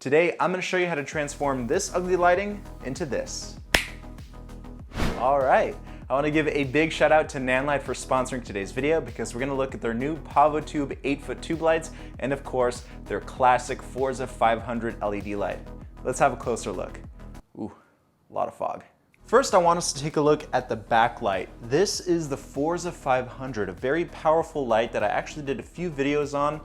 Today, I'm gonna show you how to transform this ugly lighting into this. All right, I wanna give a big shout out to Nanlite for sponsoring today's video because we're gonna look at their new Pavo Tube 8-foot tube lights and of course, their classic Forza 500 LED light. Let's have a closer look. Ooh, a lot of fog. First, I want us to take a look at the backlight. This is the Forza 500, a very powerful light that I actually did a few videos on.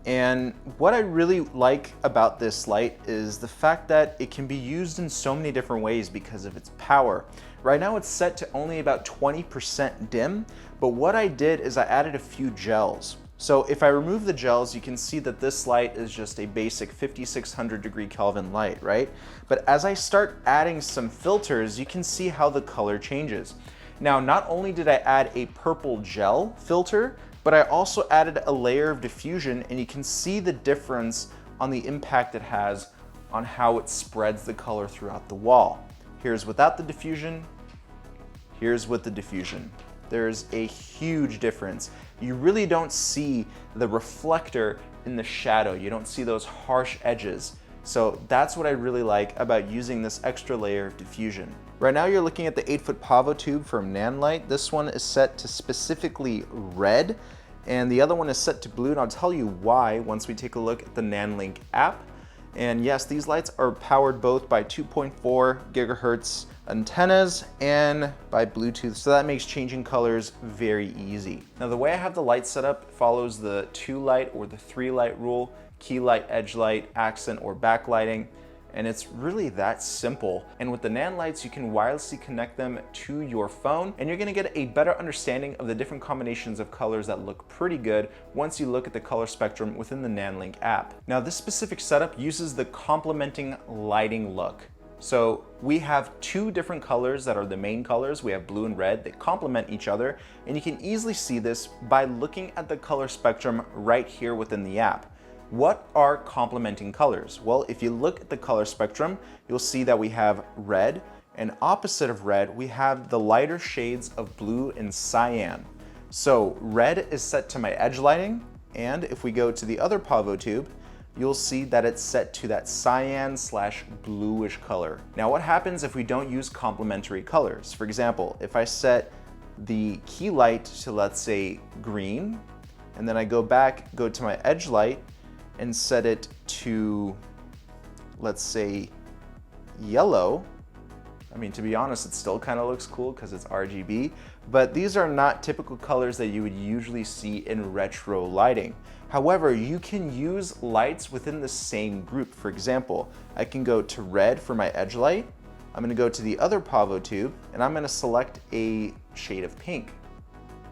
And what I really like about this light is the fact that it can be used in so many different ways because of its power. Right now it's set to only about 20% dim, but what I did is I added a few gels. So if I remove the gels, you can see that this light is just a basic 5600 degree Kelvin light, right? But as I start adding some filters, you can see how the color changes. Now, not only did I add a purple gel filter, but I also added a layer of diffusion, and you can see the difference on the impact it has on how it spreads the color throughout the wall. Here's without the diffusion, here's with the diffusion. There's a huge difference. You really don't see the reflector in the shadow. You don't see those harsh edges. So that's what I really like about using this extra layer of diffusion. Right now you're looking at the 8-foot Pavo Tube from Nanlite. This one is set to specifically red, and the other one is set to blue, and I'll tell you why once we take a look at the Nanlink app. And yes, these lights are powered both by 2.4 gigahertz antennas and by Bluetooth, so that makes changing colors very easy. Now the way I have the light set up follows the 2-light or the 3-light rule: key light, edge light, accent, or backlighting. And it's really that simple. And with the Nanlights, you can wirelessly connect them to your phone, and you're gonna get a better understanding of the different combinations of colors that look pretty good once you look at the color spectrum within the Nanlink app. Now, this specific setup uses the complementing lighting look. So we have two different colors that are the main colors. We have blue and red. They complement each other, and you can easily see this by looking at the color spectrum right here within the app. What are complementing colors? Well, if you look at the color spectrum, you'll see that we have red, and opposite of red, we have the lighter shades of blue and cyan. So red is set to my edge lighting, and if we go to the other Pavo Tube, you'll see that it's set to that cyan/bluish color. Now, what happens if we don't use complementary colors? For example, if I set the key light to, let's say, green, and then I go to my edge light, and set it to, let's say, yellow. I mean, to be honest, it still kind of looks cool because it's RGB, but these are not typical colors that you would usually see in retro lighting. However, you can use lights within the same group. For example, I can go to red for my edge light. I'm gonna go to the other Pavo Tube, and I'm gonna select a shade of pink.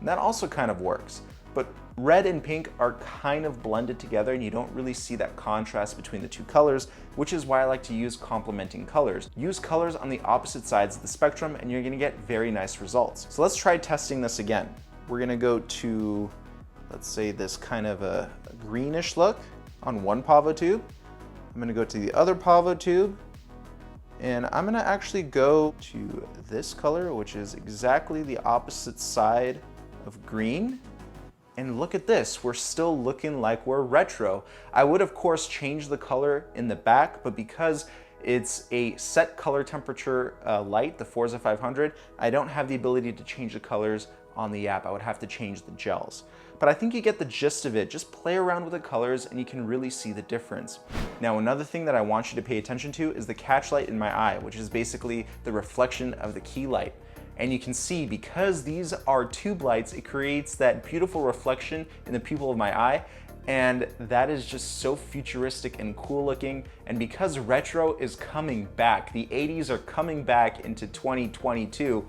And that also kind of works. But red and pink are kind of blended together, and you don't really see that contrast between the two colors, which is why I like to use complementing colors. Use colors on the opposite sides of the spectrum, and you're gonna get very nice results. So let's try testing this again. We're gonna go to, let's say, this kind of a greenish look on one Pavo Tube. I'm gonna go to the other Pavo Tube, and I'm gonna actually go to this color, which is exactly the opposite side of green. And look at this, we're still looking like we're retro. I would of course change the color in the back, but because it's a set color temperature light, the Forza 500, I don't have the ability to change the colors on the app. I would have to change the gels. But I think you get the gist of it. Just play around with the colors and you can really see the difference. Now, another thing that I want you to pay attention to is the catch light in my eye, which is basically the reflection of the key light. And you can see, because these are tube lights, it creates that beautiful reflection in the pupil of my eye, and that is just so futuristic and cool looking. And because retro is coming back, the 80s are coming back into 2022,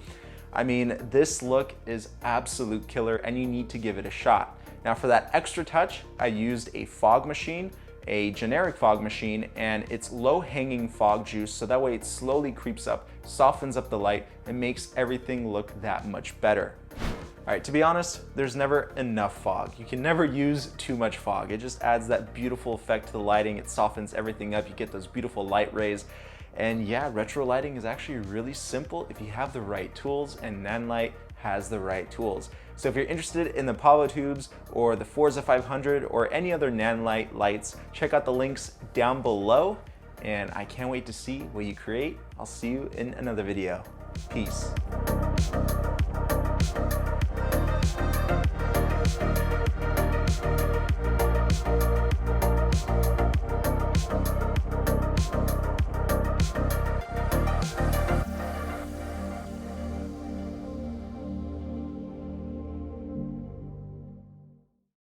I mean, this look is absolute killer, and you need to give it a shot. Now, for that extra touch, I used a fog machine, a generic fog machine, and it's low-hanging fog juice, so that way it slowly creeps up, softens up the light, and makes everything look that much better. All right, to be honest, there's never enough fog. You can never use too much fog. It just adds that beautiful effect to the lighting. It softens everything up. You get those beautiful light rays. And yeah, retro lighting is actually really simple if you have the right tools, and Nanlite has the right tools. So if you're interested in the Pavo Tubes or the Forza 500 or any other Nanlite lights, check out the links down below. and I can't wait to see what you create. I'll see you in another video. Peace.